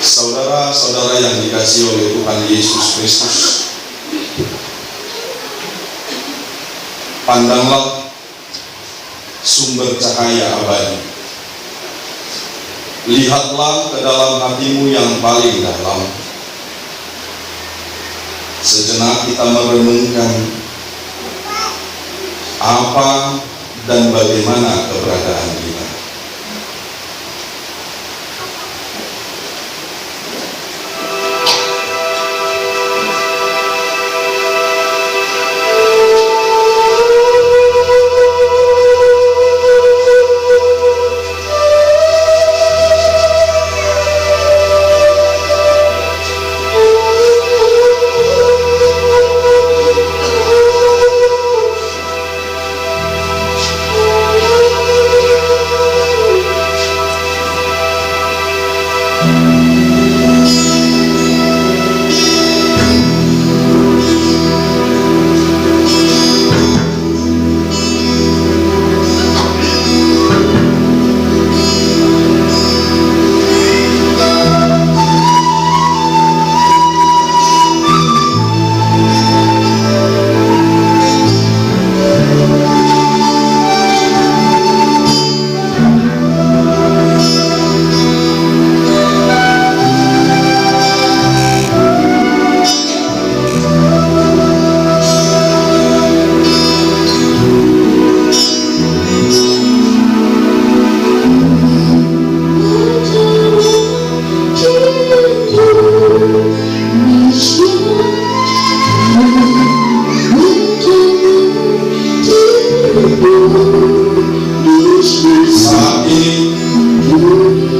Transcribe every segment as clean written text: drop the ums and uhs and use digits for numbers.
Saudara-saudara yang dikasihi oleh Tuhan Yesus Kristus, pandanglah sumber cahaya abadi. Lihatlah ke dalam hatimu yang paling dalam. Sejenak kita merenungkan apa dan bagaimana keberadaan kita.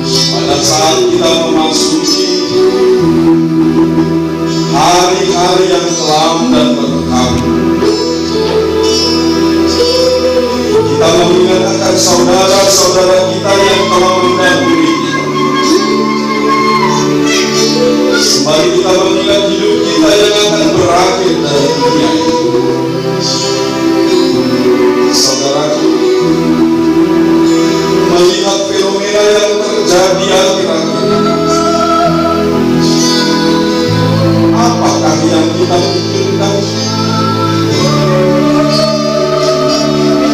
Pada saat kita memasuki hari-hari yang kelam dan berkah, kita mengingat akan saudara-saudara kita yang telah mendahului kita. Sembari kita mengingat hidup kita yang akan berakhir dari dunia ini, saudaraku, melihat fenomena yang terjadi akhir-akhir ini, apakah yang kita pikirkan?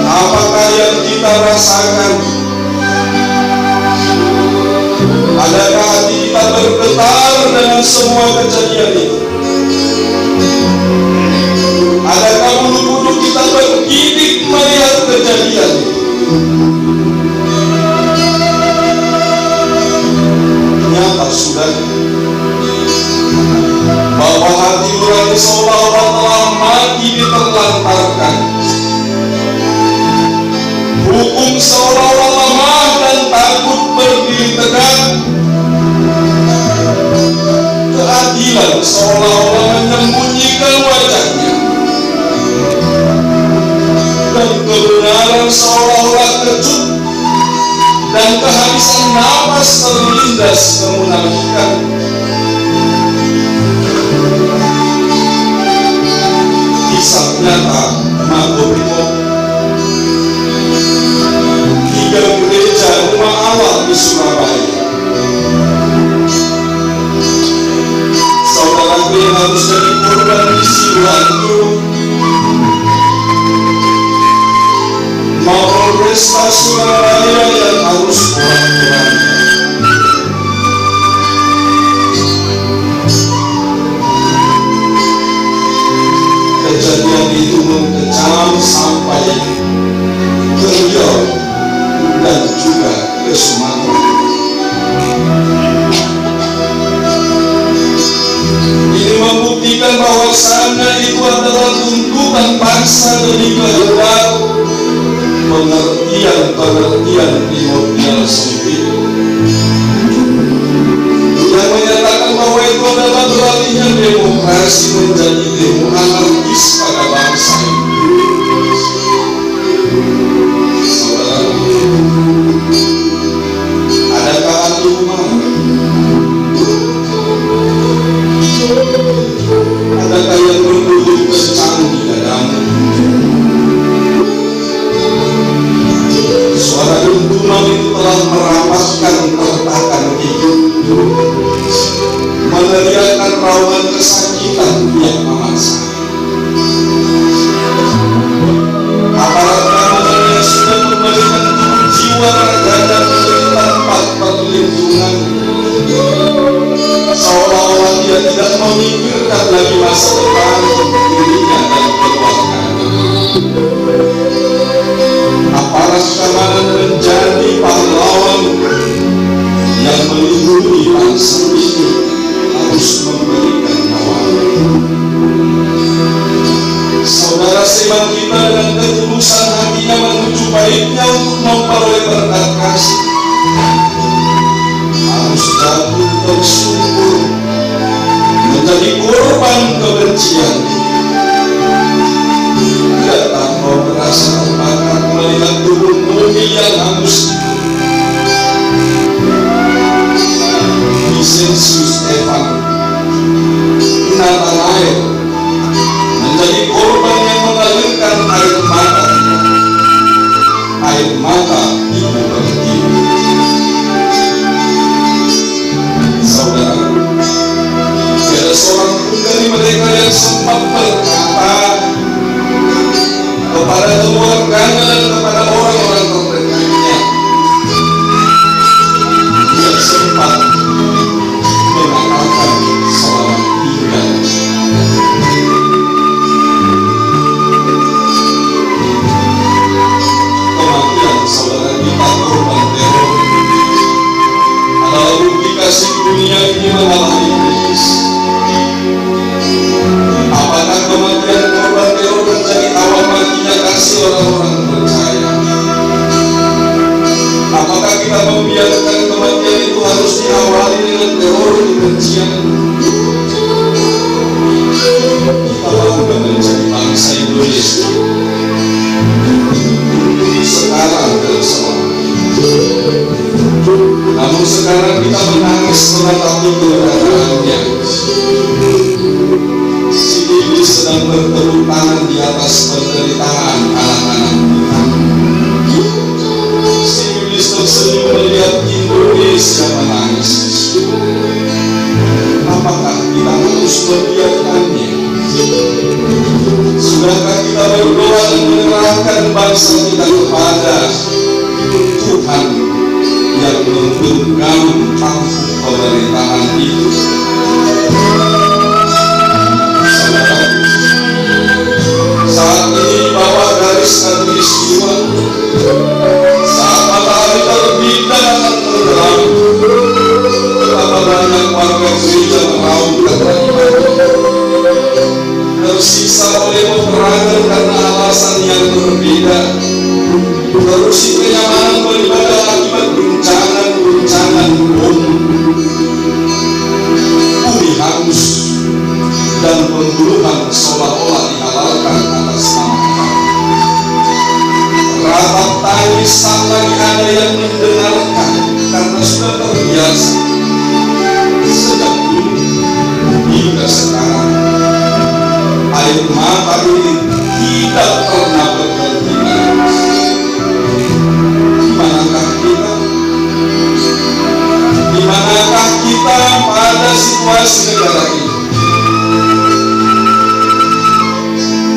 Apakah yang kita rasakan? Adakah hati kita bergetar dengan semua kejadian itu? Adakah bulu-bulu kita bergidik melihat kejadian itu? Nyata sudah bahwa hati nurani seolah-olah telah mati diterlantarkan. Hukum seolah-olah lemah dan takut berdiri tegak. Keadilan seolah-olah menyembunyikan wajahnya, dan kebenaran seolah-olah kecut, dan kehabisan napas terlindas kemunafikan. Kisah nyata Makobrimob, 3 gereja rumah Allah di Surabaya. Saudaraku yang harus jadi korban peristiwa itu, Mapolresta Surabaya yang harus pulang-pulang. bagi masa depan dirinya dan keluarganya. Aparat keamanan menjadi pahlawan yang melindungi bangsa ini harus memberikan nyawanya. Saudara seiman kita dengan ketulusan hatinya menuju baiknya untuk memperoleh berkat kasih harus jatuh tersungkur menjadi korban kebencian. Tidakkah kau merasa terbakar melihat tubuh bumi yang hangus? Vincenzius Evan, Nathanael menjadi korban yang mengalirkan air mata ibu pertiwi. Saudara, ada seorang pun dari mereka yang sempat berkata kepada keluarganya dan kepada orang-orang terdekatnya, dia sempat mengatakan selamat tinggal. Kematian saudara kita korban teror adalah bukti kasih dunia ini melawan iblis. Apakah kematian korban teror menjadi awal matinya kasih orang-orang percaya? Apakah kita membiarkan kematian itu harus diawali dengan teror kebencian? Kita bangga menjadi bangsa Indonesia sekarang dan selamanya. Namun sekarang kita menangis menatapi keberadaannya. Si iblis sedang bertepuk tangan di atas penderitaan anak-anak Tuhan. Si iblis tersenyum melihat Indonesia menangis. Apakah kita harus membiarkannya? Sudahkah kita berdoa dan menyerahkan bangsa kita kepada Tuhan yang menggenggam tampuk pemerintahan itu? Saat ini di bawah garis khatulistiwa, saat matahari terbit dan akan tenggelam, betapa banyak warga gereja meraungkan ibadah, tersiksa oleh peperangan karena alasan yang berbeda, terusik kenyamanan beribadah akibat guncangan bom, bumi hangus, dan pembunuhan seolah-olah dihalalkan atas nama Tuhan. Ratap tangis tak lagi ada yang mendengarkan karena sudah terbiasa. Sejak dulu hingga sekarang, air mata ini tidak pernah berhenti menangis. Dimanakah kita? Dimanakah kita pada situasi negara ini?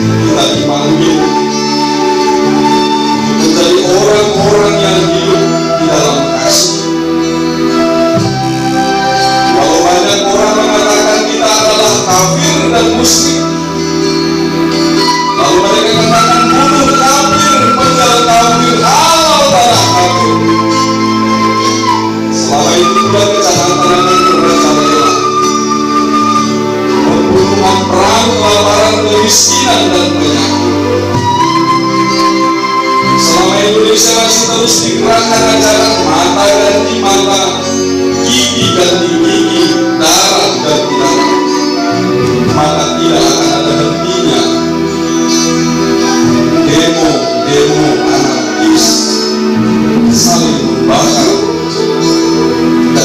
Kita dipanggil menjadi orang-orang yang hidup di dalam kasih. Walau banyak orang mengatakan kita adalah kafir dan musyrik, lalu mereka katakan bunuh kafir, penjara kafir, halal tanah kafir. Selama itu juga kejahatan akan merajalela, pembunuhan, perang, kelaparan, kemiskinan, dan penyakit. Selama Indonesia masih terus digerakkan ajaran mata ganti mata, gigi ganti gigi, darah ganti darah, maka tidak akan ada hentinya demo anarkis, saling membakar, dan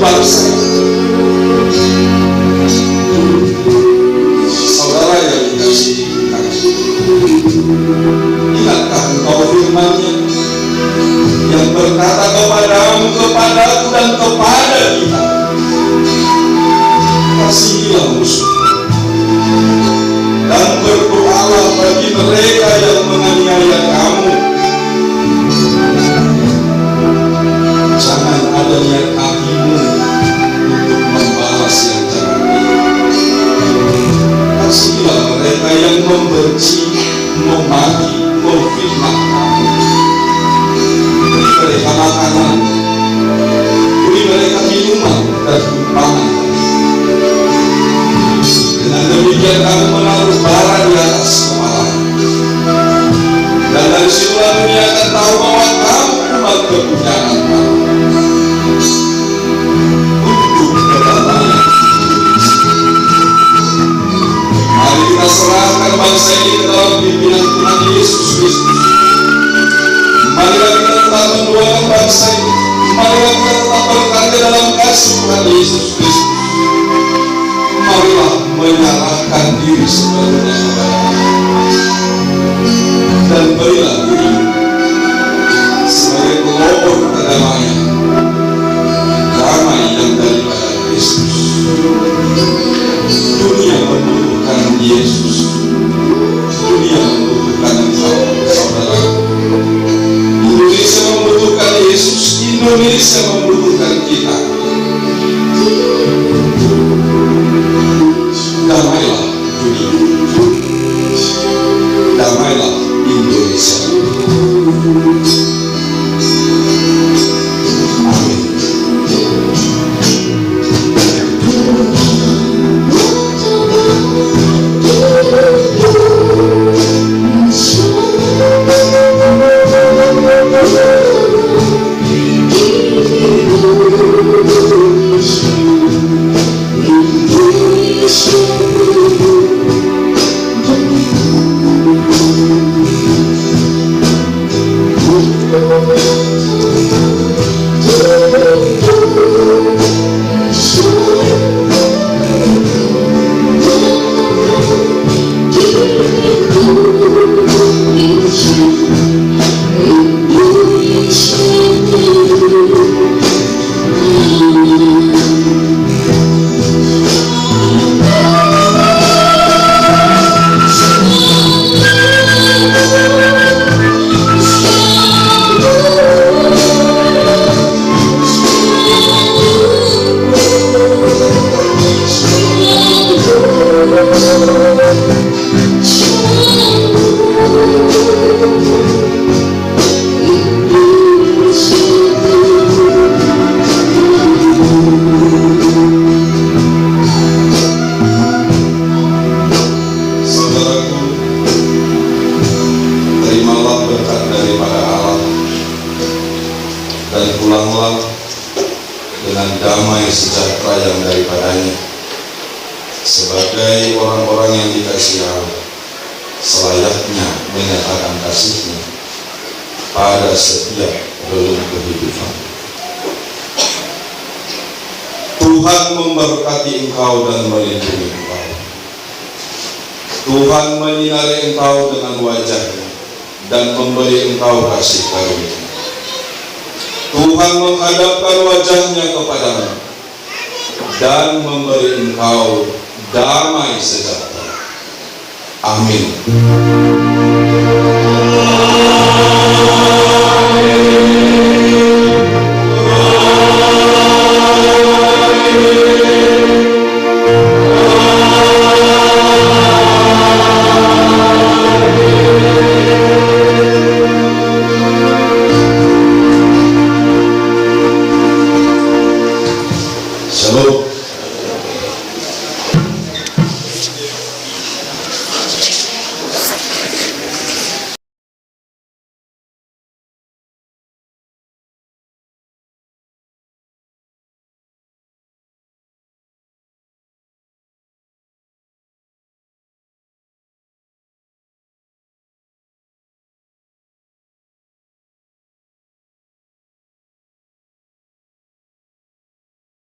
bangsa ini. Saudara yang dikasihi Tuhan, ingatkah engkau firman-Nya yang berkata kepadamu, kepadaku, dan kepada kita, kasihilah musuh dan berdoalah bagi mereka yang menganiaya kamu. Jangan ada niat hatimu untuk membalas yang jahat. Kasihilah mereka yang membenci, memaki, memfitnah kamu. Beri mereka makanan, beri mereka minuman dan tumpangan. Dengan demikian kamu menaruh bara di atas kepala, dan dari situlah dunia akan tahu bahwa kamu umat kepunyaan Allah. Untuk kedamaian, mari kita serahkan bangsa ini ke dalam pimpinan Tuhan Yesus Kristus. Marilah kita tetap mendoakan bangsa ini. Marilah kita tetap berkarya dalam kasih Tuhan Yesus Kristus. Marilah menyerahkan diri sepenuhnya kepada Allah, dan berilah diri sebagai pelopor kedamaian, damai yang daripada Kristus. Dunia membutuhkan Yesus. Dunia membutuhkan engkau, saudara. Indonesia membutuhkan Yesus. Indonesia membutuhkan kita. Damailah dunia, damailah Indonesia. Amin. Sebagai orang-orang yang dikasihi Allah, selayaknya menyatakan kasih-Nya pada setiap relung kehidupan. Tuhan memberkati engkau dan melindungi engkau. Tuhan menyinari engkau dengan wajah-Nya dan memberi engkau kasih karunia. Tuhan menghadapkan wajah-Nya kepadamu dan memberi engkau damai sejahtera. Amin.